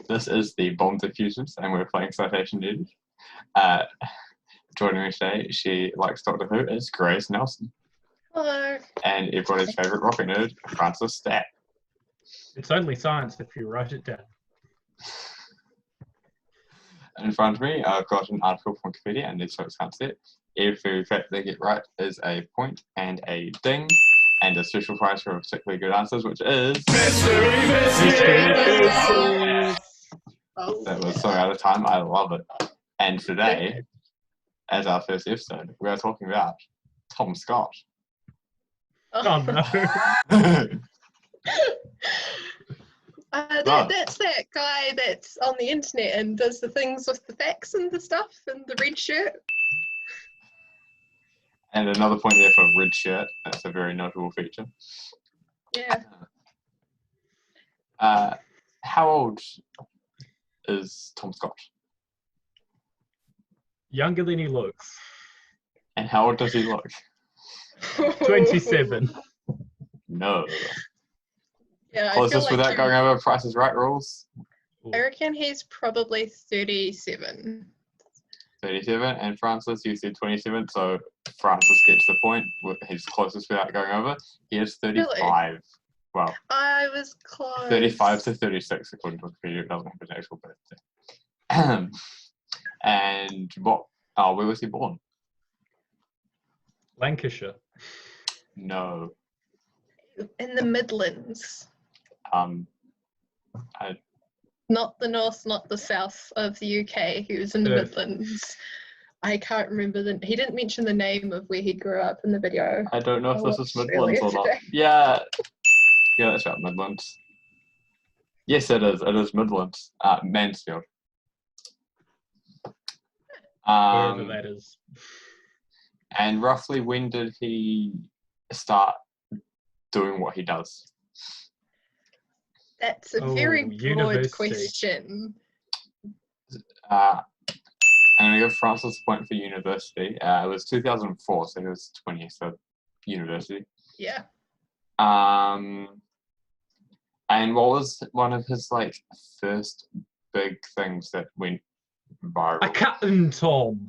This is the Bomb Diffusers, and we're playing Citation Needed. Uh, joining me today, she likes Doctor Who, is Grace Nelson. Hello. And everybody's favourite rocket nerd, Francis Stack. It's only science if you write it down. In front of me, I've got an article from Wikipedia, and these folks can't see it. Every fact they get right is a point and a ding, and a special prize for particularly good answers, which is... Mystery Yeah. That was so out of time, I love it. And today, as our first episode, we are talking about Tom Scott. Oh no. That's that guy that's on the internet and does the things with the facts and the stuff and the red shirt. And another point there for red shirt. That's a very notable feature. Yeah. How old is Tom Scott? Younger than he looks. And how old does he look? 27. No. Yeah, I Closest feel like without going over Price is Right rules? I reckon he's probably 37. 37, and Francis, you said 27, so Francis gets the point. He's closest without going over. He is 35. Really? Well, I was close. 35 to 36, according to Wikipedia. It doesn't have an actual birthday. And what? Oh, where was he born? Lancashire. No. In the Midlands. I Not the north, not the south of the UK. He was in the Midlands. I can't remember he didn't mention the name of where he grew up in the video. don't know if this is Midlands earlier or not. today. Yeah, that's right, Midlands. Yes, it is. It is Midlands. Mansfield. Wherever that is. And roughly when did he start doing what he does? That's a very broad university. question. I'm going to give Francis a point for university. It was 2004, so he was 20, so university. Yeah. And what was one of his first big things that went viral? A Captain Tom.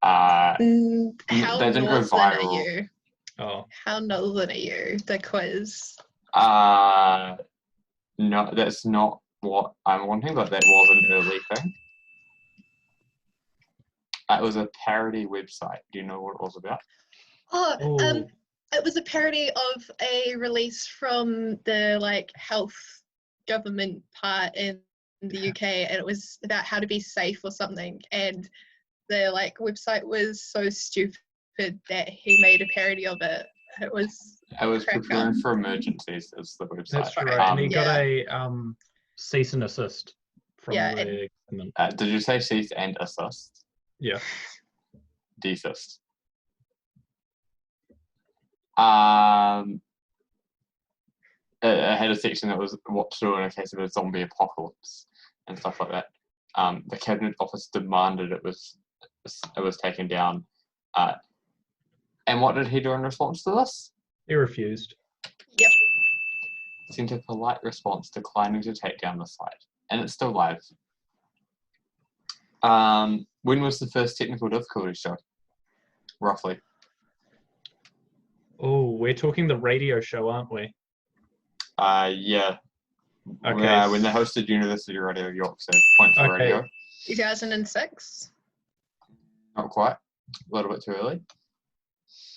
How they didn't go northern are viral. you? Oh. How northern are you? The quiz. No, that's not what I'm wanting, but that was an early thing. It was a parody website. Do you know what it was about? It was a parody of a release from the health government part in the UK, and it was about how to be safe or something. And the website was so stupid that he made a parody of it. It was preparing for emergencies is the website. That's right. And he got a cease and assist from the government. Did you say cease and assist? Yeah. Desist. It had a section that was what to do in a case of a zombie apocalypse and stuff like that. The Cabinet Office demanded it was taken down. And what did he do in response to this? He refused. Yep. Sent a polite response declining to take down the site. And it's still live. When was the first technical difficulty show? Roughly. Oh, we're talking the radio show, aren't we? Yeah. Okay. When they hosted University Radio York, so points for radio. 2006? Not quite. A little bit too early.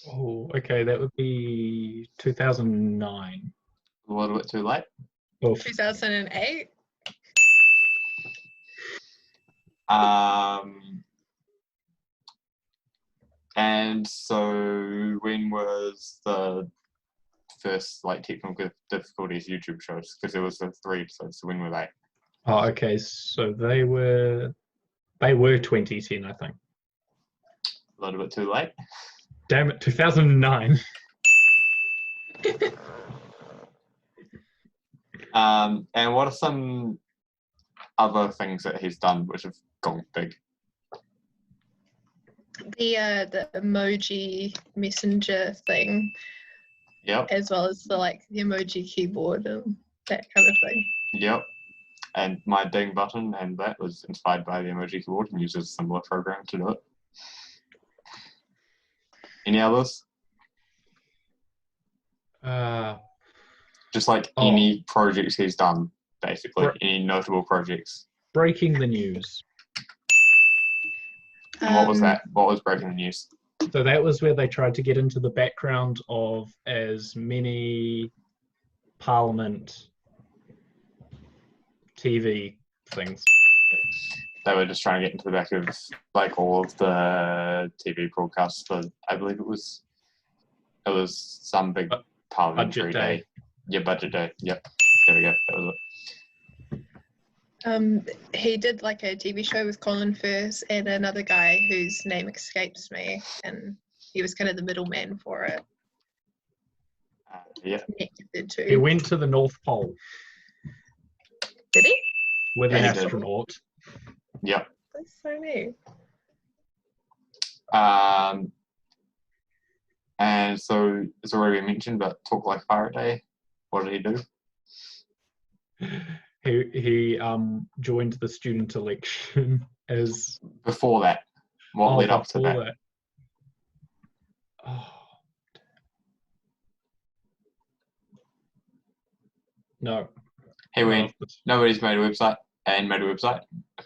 Oh, okay. That would be 2009. A little bit too late. Oh. 2008? And so when was the first technical difficulties YouTube shows? Because there was the 3 episodes. So when were they? Oh, okay. So they were 2010, I think. A little bit too late. Damn it, 2009. And what are some other things that he's done which have gone big? The emoji messenger thing. Yep. As well as the emoji keyboard and that kind of thing. Yep. and my ding button, and that was inspired by the emoji keyboard and uses a similar program to do it. Any others? Just like any projects he's done, basically. Any notable projects. Breaking the news. And what was that? What was breaking the news? So that was where they tried to get into the background of as many Parliament TV things. They were just trying to get into the back of like all of the TV broadcasts for, I believe it was some big parliamentary day. Yeah, budget day. Yep. There we go. That was it. He did like a TV show with Colin Firth and another guy whose name escapes me, and he was kind of the middleman for it. Yeah. He went to the North Pole. Did he? With an astronaut. Yep. That's so neat. And so it's already been mentioned, but Talk Like a Pirate Day. What did he do? He joined the student election as before that. What led up to that? Oh. No. He went. Nobody's made a website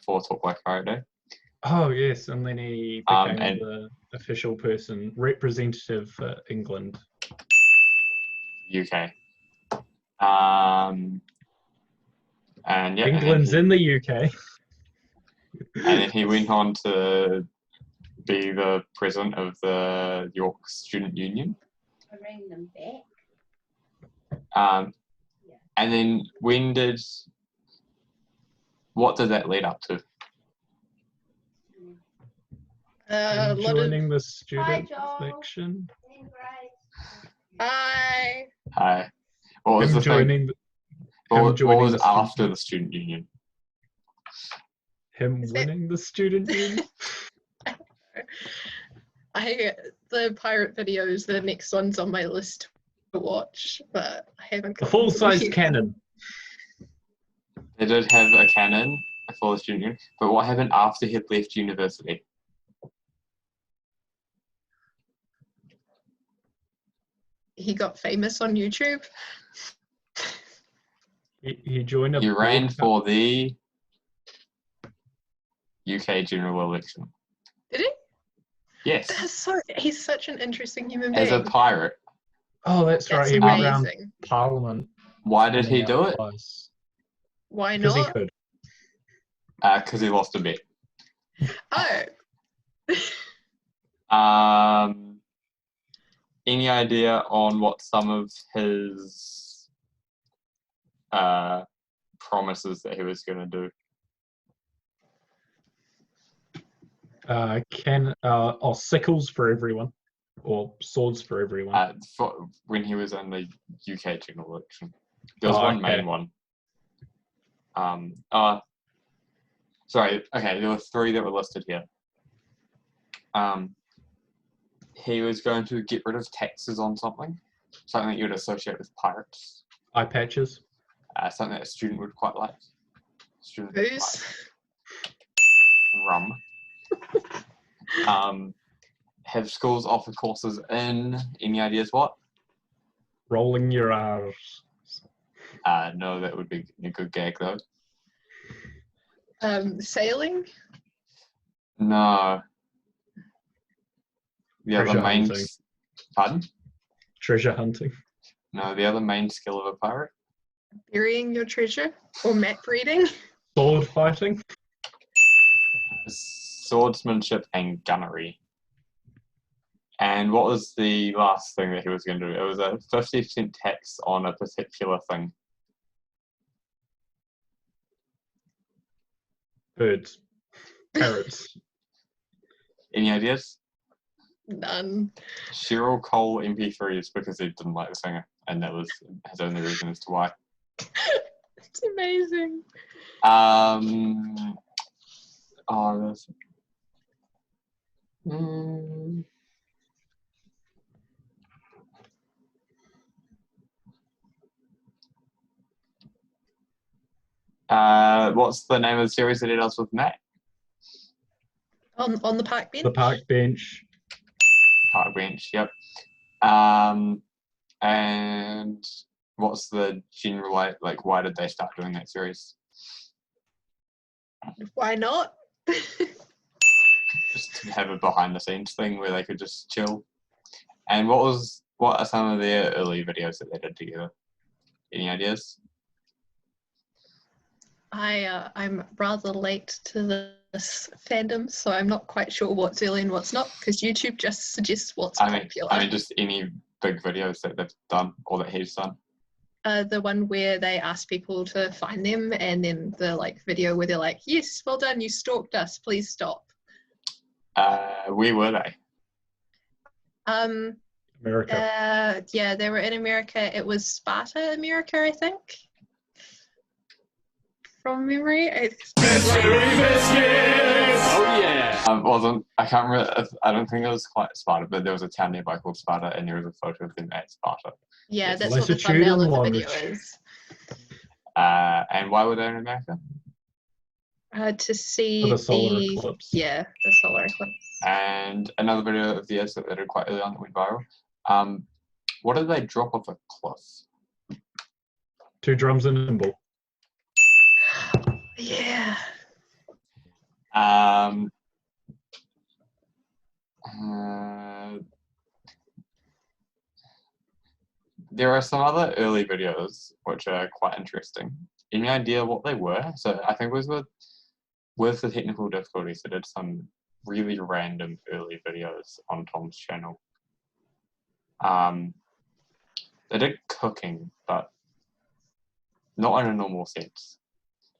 for Talk Like a Pirate Day. Oh yes, and then he became the official person, representative for England. UK. And yeah, England's in the UK. And then he went on to be the president of the York Student Union. I bring them back. And then what did that lead up to? Joining the student section. Hi. Hi. What was the thing? What was after the student union? Him winning the student union? The pirate video is the next one's on my list to watch, but I haven't got a full-size cannon. They did have a cannon for the student union, but what happened after he had left university? He got famous on YouTube. He joined He ran for the UK general election. Did he? Yes. He's such an interesting human being. As a pirate. Oh, that's right. He went around Parliament. Why did he do it? Why not? Because he could. Because he lost a bet. Oh. Any idea on what some of his promises that he was going to do? Sickles for everyone, or swords for everyone. When he was in the UK general election, there was one main one. Sorry. Okay, there were three that were listed here. He was going to get rid of taxes on something that you would associate with pirates. Eye patches. Something that a student would quite like. Booze. Rum. Have schools offer courses in, any ideas what? Rolling your R's. No, that would be a good gag though. Sailing? No. The other main... Pardon? Treasure hunting. No, the other main skill of a pirate? Burying your treasure? Or map reading? Sword fighting? Swordsmanship and gunnery. And what was the last thing that he was going to do? It was a 50% tax on a particular thing. Birds. Parrots. Any ideas? None. Cheryl Cole MP3 is because he didn't like the singer, and that was his only reason as to why. It's amazing. What's the name of the series that he does with Matt? On the park bench. The park bench. Park bench. Yep. And what's the general like? Why did they start doing that series? Why not? Just to have a behind the scenes thing where they could just chill. And what are some of their early videos that they did together? Any ideas? I'm rather late to this fandom, so I'm not quite sure what's early and what's not, because YouTube just suggests what's popular. I mean, just any big videos that they've done or that he's done. The one where they ask people to find them, and then the like video where they're like, "Yes, well done, you stalked us. Please stop." Where were they? America. Yeah, they were in America. It was Sparta, America, I think. From memory. Oh yeah. I can't remember. I don't think it was quite Sparta, but there was a town nearby called Sparta, and there was a photo of them at Sparta. Yeah, that's Latitude what the thumbnail and of the video longitude. is. And why were they in America? To see For the solar eclipse. Yeah, the solar eclipse. And another video of theirs that they did quite early on that went viral. What did they drop off a cliff? 2 drums and a cymbal. Yeah. There are some other early videos which are quite interesting. Any idea what they were? So I think it was with the technical difficulties, they did some really random early videos on Tom's channel. They did cooking, but not in a normal sense.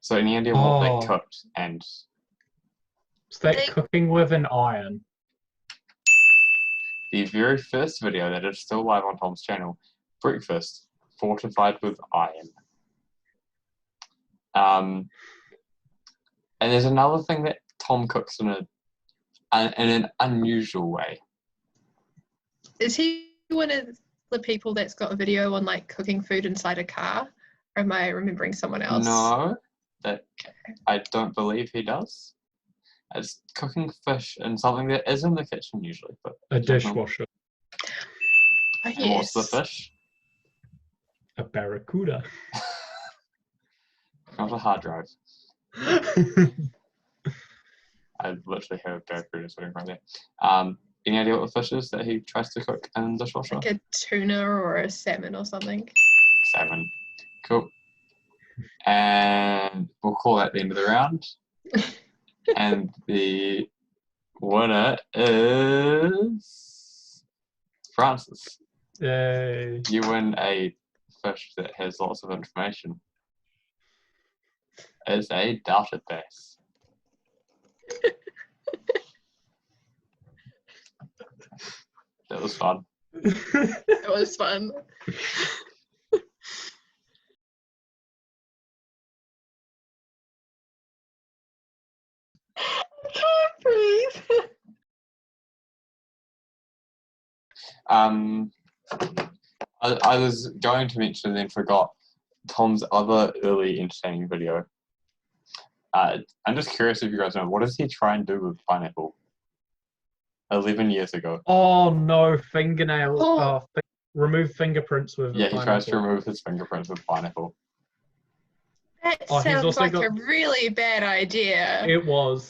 So any idea what they cooked? And Is that cooking with an iron? the very first video that is still live on Tom's channel, breakfast fortified with iron. And there's another thing that Tom cooks in an unusual way. Is he one of the people that's got a video on like cooking food inside a car? Or am I remembering someone else? No, that I don't believe he does. It's cooking fish in something that is in the kitchen usually, but A dishwasher. Oh, and yes. what's the fish? A barracuda. Not a hard drive. I literally have a barracuda sitting right there. Any idea what the fish is that he tries to cook in the dishwasher? Like a tuna or a salmon or something. Salmon. Cool. And we'll call that the end of the round. And the winner is Francis. Yay. You win a fish that has lots of information. It's a database. That was fun. It was fun. I can't breathe. I was going to mention and then forgot Tom's other early entertaining video. I'm just curious if you guys know, what does he try and do with pineapple? 11 years ago. Oh no, fingernail. Oh. Remove fingerprints with Yeah, he tries to pineapple. remove his fingerprints with pineapple. That Oh, he's sounds also like got- a really bad idea. It was.